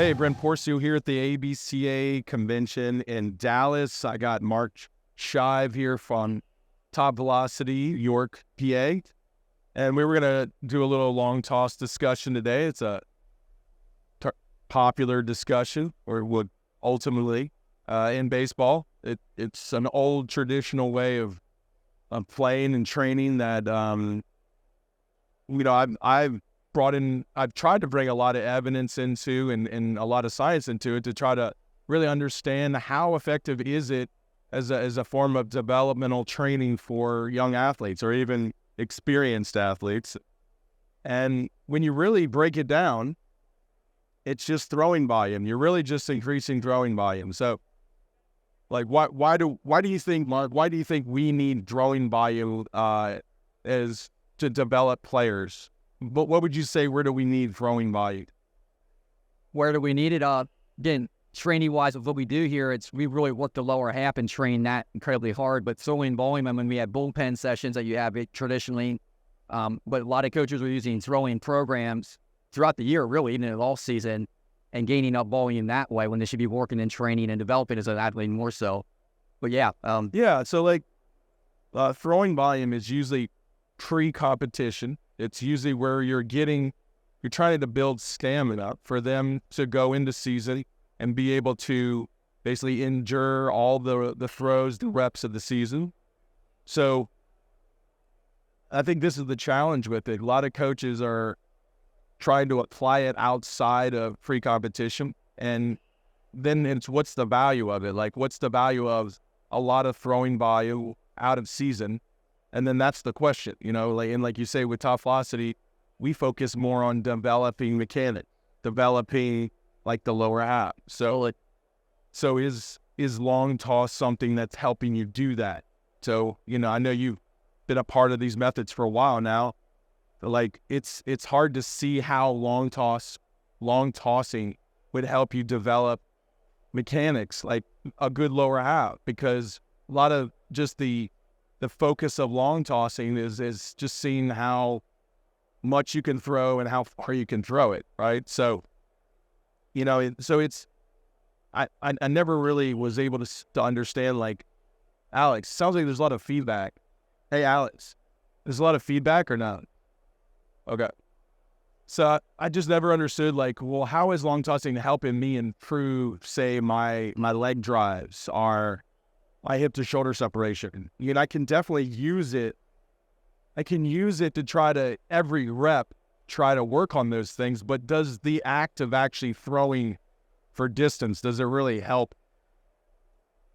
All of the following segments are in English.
Hey, Brent Pourciau here at the ABCA convention in Dallas. I got Mark Shive here from TopVelocity, York, PA. And we were going to do a little long toss discussion today. It's a popular discussion, or would ultimately, in baseball. It's an old traditional way of playing and training that, I've tried to bring a lot of evidence into and a lot of science into it to try to really understand how effective is it as a form of developmental training for young athletes or even experienced athletes. And when you really break it down, it's just throwing volume. You're really just increasing throwing volume. So, like, why do you think, Mark? Why do you think we need throwing volume as to develop players? But what would you say? Where do we need throwing volume? Where do we need it? Again, training-wise, with what we do here, we really work the lower half and train that incredibly hard. But throwing volume, I mean, we have bullpen sessions that you have traditionally, but a lot of coaches are using throwing programs throughout the year, really, even in the off season, and gaining up volume that way when they should be working and training and developing as an athlete more so. But yeah, so like throwing volume is usually pre-competition. It's usually where you're trying to build stamina for them to go into season and be able to basically endure all the throws, the reps of the season. So I think this is the challenge with it. A lot of coaches are trying to apply it outside of pre-competition. And then it's, what's the value of it? Like, what's the value of a lot of throwing volume out of season? And then that's the question, like you say with TopVelocity, we focus more on developing mechanics, developing like the lower half. So is long toss something that's helping you do that? So, I know you've been a part of these methods for a while now. Like it's hard to see how long tossing would help you develop mechanics, like a good lower half, because a lot of just the focus of long tossing is just seeing how much you can throw and how far you can throw it, right? So, I never really was able to understand, like, Alex, sounds like there's a lot of feedback. Hey, Alex, there's a lot of feedback or not? Okay. So I just never understood, like, well, how is long tossing helping me improve, say, my leg drives or my hip to shoulder separation? I can definitely use it. I can use it to try to, every rep, try to work on those things. But does the act of actually throwing for distance, does it really help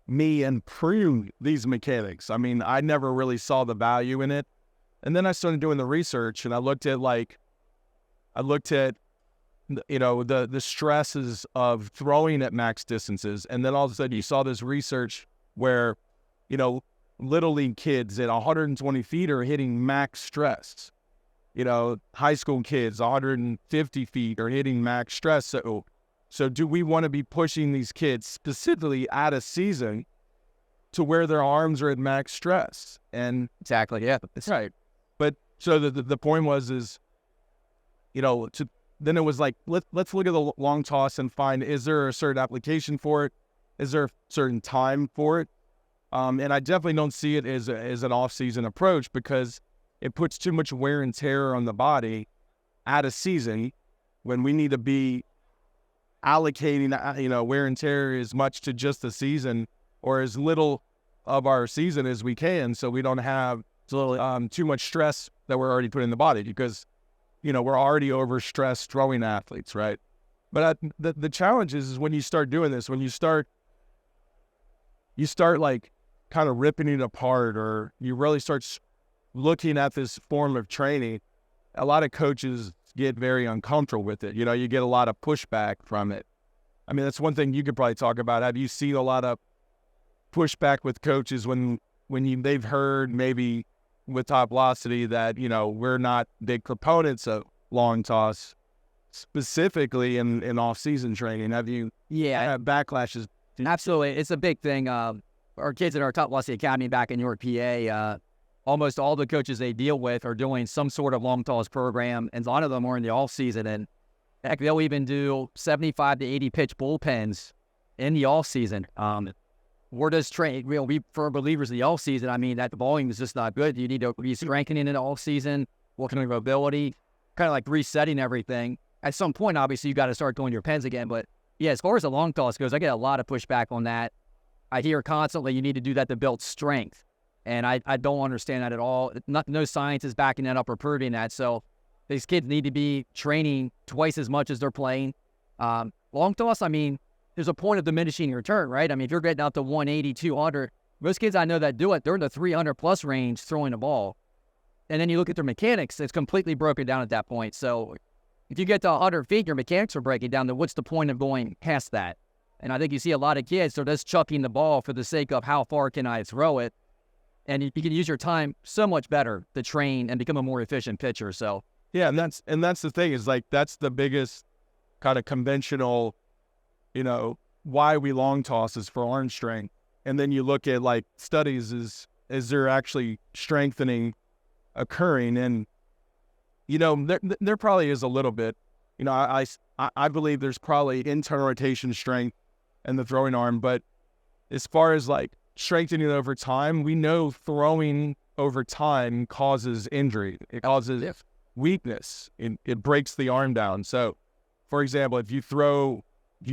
me improve these mechanics? I mean, I never really saw the value in it. And then I started doing the research, and I looked at the stresses of throwing at max distances. And then all of a sudden you saw this research where, little league kids at 120 feet are hitting max stress. High school kids, 150 feet are hitting max stress. So do we want to be pushing these kids specifically at a season to where their arms are at max stress? And exactly, yeah, that's right. But so the point was, then it was like, let's look at the long toss and find, is there a certain application for it? Is there a certain time for it? And I definitely don't see it as an off-season approach, because it puts too much wear and tear on the body at a season when we need to be allocating, wear and tear as much to just the season or as little of our season as we can, so we don't have too much stress that we're already putting in the body, because, we're already overstressed throwing athletes, right? But the challenge is when you start doing this, when you start like kind of ripping it apart, or you really start looking at this form of training, a lot of coaches get very uncomfortable with it. You get a lot of pushback from it. I mean, that's one thing you could probably talk about. Have you seen a lot of pushback with coaches when they've heard maybe with TopVelocity that, we're not big proponents of long toss specifically in off-season training? Have you had backlashes? Absolutely. It's a big thing. Our kids in our TopVelocity Academy back in York, PA, almost all the coaches they deal with are doing some sort of long toss program, and a lot of them are in the off season. And Heck, they'll even do 75 to 80 pitch bullpens in the off season. We're just trained. We for believers in the off season. I mean, that the volume is just not good. You need to be strengthening in the off season, working on your mobility, kind of like resetting everything. At some point, obviously, you got to start doing your pens again. But yeah, as far as the long toss goes, I get a lot of pushback on that. I hear constantly you need to do that to build strength, and I don't understand that at all. No science is backing that up or proving that. So these kids need to be training twice as much as they're playing. Long toss, I mean, there's a point of diminishing return, right? I mean, if you're getting out to 180, 200, most kids I know that do it, they're in the 300-plus range throwing the ball. And then you look at their mechanics, it's completely broken down at that point. So if you get to 100 feet, your mechanics are breaking down, then what's the point of going past that? And I think you see a lot of kids, they're just chucking the ball for the sake of how far can I throw it. And you can use your time so much better to train and become a more efficient pitcher. So yeah, and that's the thing is like that's the biggest kind of conventional, why we long toss is for arm strength. And then you look at like studies, is there actually strengthening occurring? And there probably is a little bit. I believe there's probably internal rotation strength in the throwing arm, but as far as like strengthening over time, we know throwing over time causes injury. It causes weakness. It breaks the arm down. So, for example, if you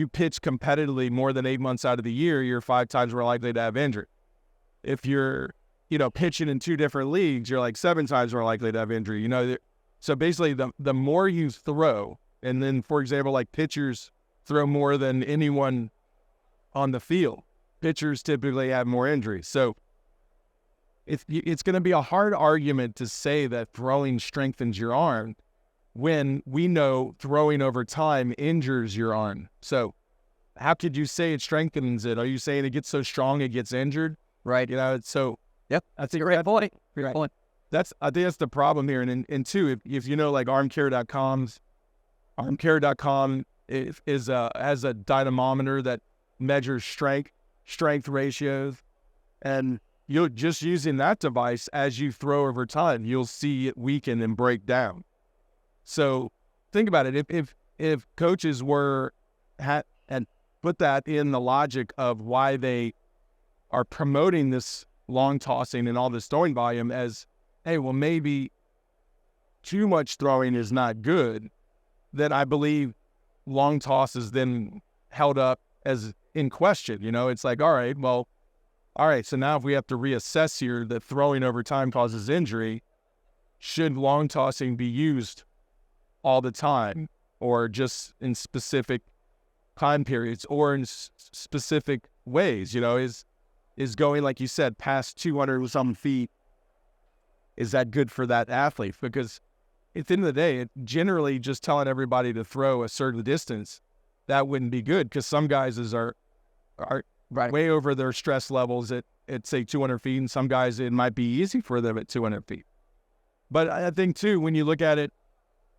pitch competitively more than 8 months out of the year, you're 5 times more likely to have injury. If you're, pitching in 2 different leagues, you're like 7 times more likely to have injury. So basically, the more you throw, and then, for example, like pitchers throw more than anyone on the field. Pitchers typically have more injuries. So it's going to be a hard argument to say that throwing strengthens your arm when we know throwing over time injures your arm. So how could you say it strengthens it? Are you saying it gets so strong it gets injured? Right. So yep, that's a great point. Great point. I think that's the problem here. And two, if like armcare.com has a dynamometer that measures strength ratios, and you're just using that device as you throw over time, you'll see it weaken and break down. So think about it. If coaches and put that in the logic of why they are promoting this long tossing and all this throwing volume as, hey, well, maybe too much throwing is not good, then I believe long toss is then held up as in question. It's like, all right, so now if we have to reassess here that throwing over time causes injury, should long tossing be used all the time or just in specific time periods or in specific ways? Is going, like you said, past 200 some feet, is that good for that athlete? Because at the end of the day, generally just telling everybody to throw a certain distance, that wouldn't be good, because some guys are right way over their stress levels at say 200 feet, and some guys it might be easy for them at 200 feet. But I think too, when you look at it,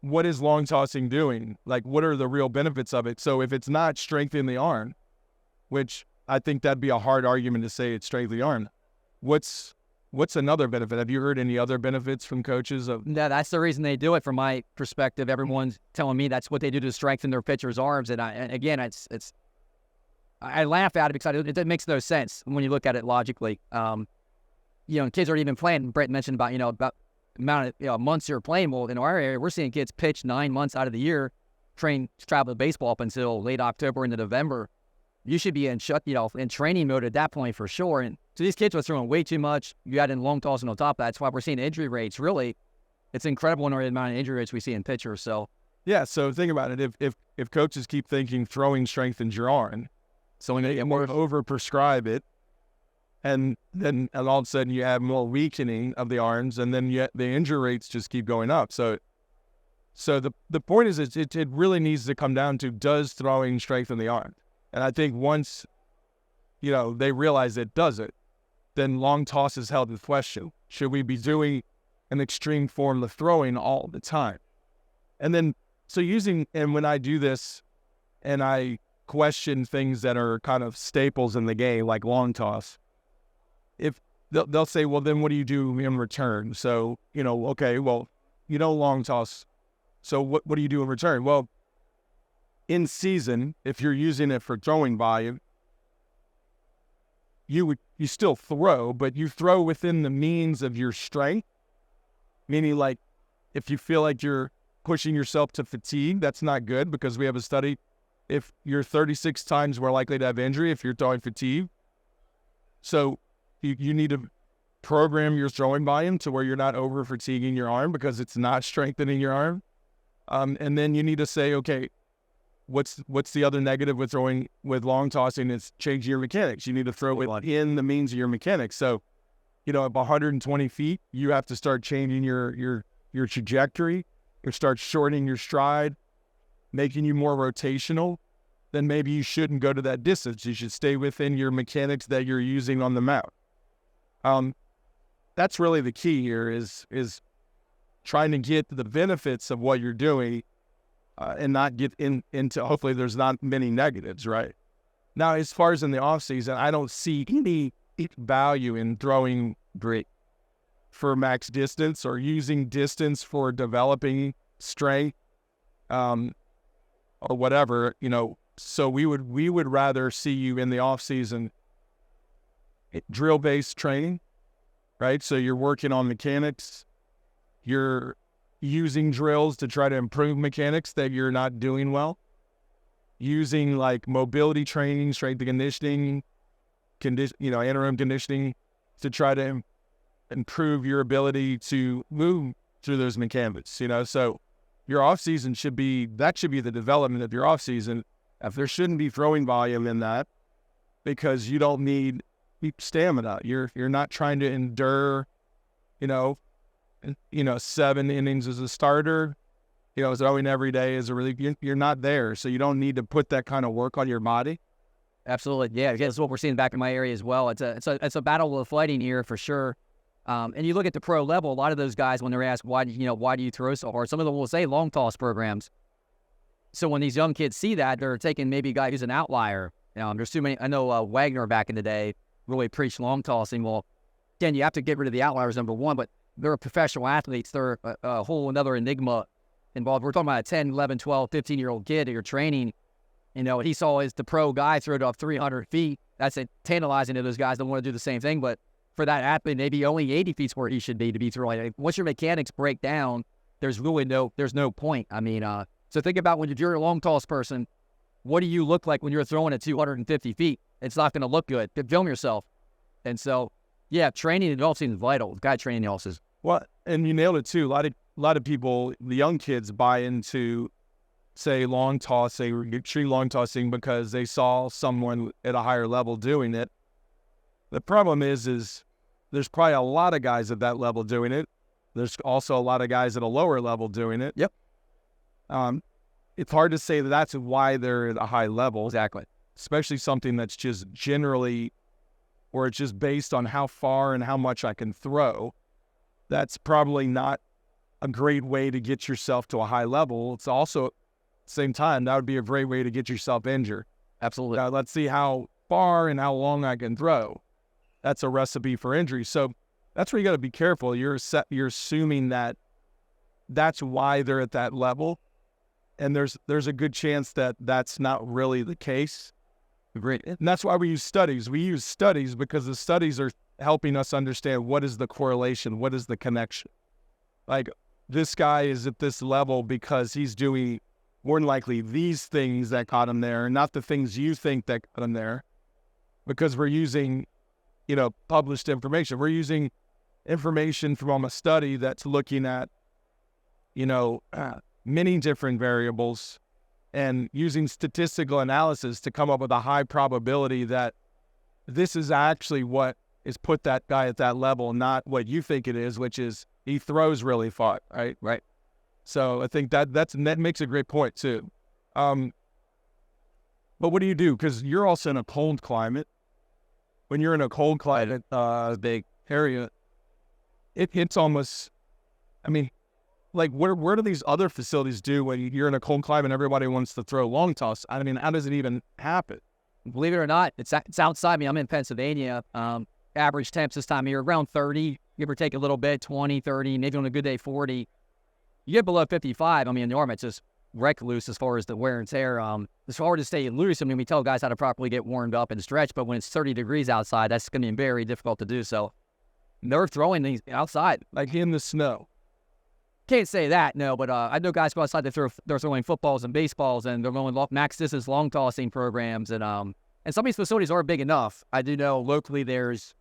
what is long tossing doing? Like, what are the real benefits of it? So if it's not strengthening the arm, which I think that'd be a hard argument to say it's strengthening the arm, what's another benefit? Have you heard any other benefits from coaches of? No, that's the reason they do it. From my perspective, everyone's telling me that's what they do to strengthen their pitchers' arms. And again, I laugh at it because it makes no sense when you look at it logically. Kids aren't even playing. Brent mentioned about the amount of months you're playing. Well, in our area, we're seeing kids pitch 9 months out of the year, travel baseball up until late October into November. You should be in training mode at that point for sure. And so these kids were throwing way too much. You add in long tossing on top of that. That's why we're seeing injury rates. Really, it's incredible in the amount of injury rates we see in pitchers. So yeah. So think about it. If coaches keep thinking throwing strengthens your arm, so when they overprescribe it, and then all of a sudden you have more weakening of the arms, and then the injury rates just keep going up. So the point is, it really needs to come down to, does throwing strengthen the arm? And I think once, they realize it doesn't, then long toss is held in question. Should we be doing an extreme form of throwing all the time? And then, and when I do this and I question things that are kind of staples in the game, like long toss, if they'll say, well, then what do you do in return? So, okay, well, long toss. So what do you do in return? Well, in season, if you're using it for throwing volume, you still throw, but you throw within the means of your strength. Meaning, like, if you feel like you're pushing yourself to fatigue, that's not good, because we have a study. If you're 36 times more likely to have injury if you're throwing fatigue. So you need to program your throwing volume to where you're not over fatiguing your arm, because it's not strengthening your arm. And then you need to say, okay, what's the other negative with throwing with long tossing? It's changing your mechanics. You need to throw within the means of your mechanics. So, at 120 feet, you have to start changing your trajectory. You start shortening your stride, making you more rotational. Then maybe you shouldn't go to that distance. You should stay within your mechanics that you're using on the mount. That's really the key here is trying to get the benefits of what you're doing and not get into, hopefully there's not many negatives, right? Now, as far as in the off season, I don't see any value in throwing great for max distance or using distance for developing strength, or whatever, So we would rather see you in the off season drill based training, right? So you're working on mechanics, you're using drills to try to improve mechanics that you're not doing well, using like mobility training, strength and conditioning, interim conditioning to try to improve your ability to move through those mechanics, So your off season should be the development of your off season. If there shouldn't be throwing volume in that, because you don't need stamina. You're not trying to endure, 7 innings as a starter, throwing every day as a relief. You're not there, so you don't need to put that kind of work on your body. Absolutely, yeah. That's what we're seeing back in my area as well. It's a battle of fighting here for sure. And you look at the pro level, a lot of those guys, when they're asked why do you throw so hard, some of them will say long toss programs. So when these young kids see that, they're taking maybe a guy who's an outlier. There's too many. I know Wagner back in the day really preached long tossing. Well, again, you have to get rid of the outliers, number one, but they're professional athletes. They're a whole another enigma involved. We're talking about a 10, 11, 12, 15-year-old kid that you're training. He saw the pro guy throw it off 300 feet. That's tantalizing to those guys that want to do the same thing. But for that athlete, maybe only 80 feet's where he should be to be throwing. Once your mechanics break down, there's no point. So think about when you're a long toss person, what do you look like when you're throwing at 250 feet? It's not going to look good. Film yourself. And so, yeah, training in the off-season is vital. Guy training also is. Well, and you nailed it too. A lot of people, the young kids, buy into, say, long tossing, extreme long tossing, because they saw someone at a higher level doing it. The problem is there's probably a lot of guys at that level doing it. There's also a lot of guys at a lower level doing it. Yep. It's hard to say that's why they're at a high level. Exactly. Especially something that's just generally, or it's just based on how far and how much I can throw. That's probably not a great way to get yourself to a high level. It's also, at the same time, that would be a great way to get yourself injured. Absolutely. Now, let's see how far and how long I can throw. That's a recipe for injury. So that's where you got to be careful. You're assuming that that's why they're at that level. And there's a good chance that that's not really the case. Great. And that's why we use studies. We use studies because the studies are helping us understand what is the correlation, what is the connection. Like, this guy is at this level because he's doing more than likely these things that got him there, not the things you think that got him there, because we're using, published information. We're using information from a study that's looking at, many different variables and using statistical analysis to come up with a high probability that this is actually what is put that guy at that level, not what you think it is, which is he throws really far, right? Right. So I think that makes a great point too. But what do you do? Because you're also in a cold climate. When you're in a cold climate, big area, it's almost, like, where do these other facilities do when you're in a cold climate and everybody wants to throw long toss? How does it even happen? Believe it or not, it's outside me. I'm in Pennsylvania. Average temps this time of year, around 30, give or take a little bit, 20, 30, maybe on a good day, 40. You get below 55, in the Arm, it's just wreck loose as far as the wear and tear. It's hard to stay loose. I mean, we tell guys how to properly get warmed up and stretch, but when it's 30 degrees outside, that's going to be very difficult to do. So they're throwing these outside. Like in the snow. Can't say that, no, but I know guys go outside, they're throwing footballs and baseballs, and they're going max distance long tossing programs, and some of these facilities are big enough. I do know locally there's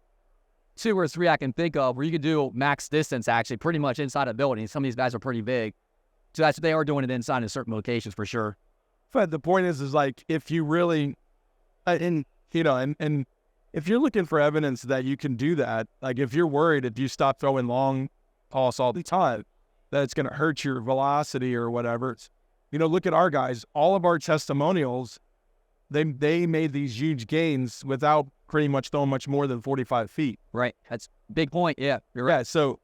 2 or 3 I can think of where you can do max distance actually pretty much inside a building. Some of these guys are pretty big. So they are doing it inside in certain locations for sure. But the point is like if you really, and if you're looking for evidence that you can do that, like if you're worried if you stop throwing long toss all the time, that it's going to hurt your velocity or whatever. Look at our guys. All of our testimonials, they made these huge gains without pretty much throwing much more than 45 feet. Right. That's a big point. Yeah, you're right. Yeah, so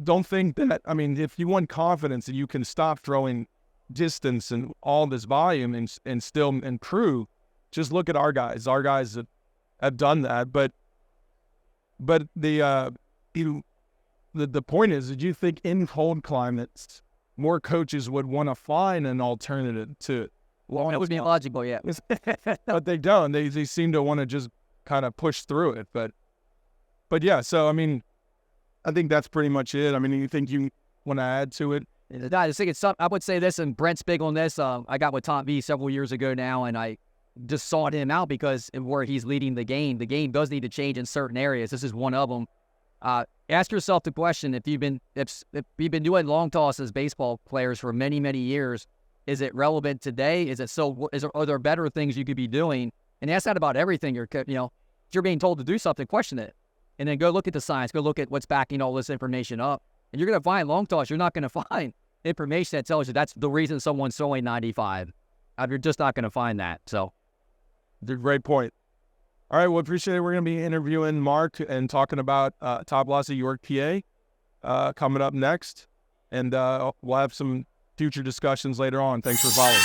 don't think that, if you want confidence that you can stop throwing distance and all this volume and still improve, just look at our guys. Our guys have done that. But the point is, did you think in cold climates, more coaches would want to find an alternative to it? Well, that would be logical, yeah. But they don't. They seem to want to just kind of push through it. But yeah, so, I think that's pretty much it. You think you want to add to it? I just think it's something. I would say this, and Brent's big on this. I got with Tom V several years ago now, and I just sought him out because where he's leading the game does need to change in certain areas. This is one of them. Ask yourself the question: if you've been doing long tosses, baseball players, for many, many years, is it relevant today? Are there better things you could be doing? And ask that about everything. If you're being told to do something, question it, and then go look at the science. Go look at what's backing all this information up. And you're going to find long toss. You're not going to find information that tells you that's the reason someone's throwing 95. You're just not going to find that. So, great point. All right, well, appreciate it. We're going to be interviewing Mark and talking about TopVelocity York, PA, coming up next. And we'll have some future discussions later on. Thanks for following.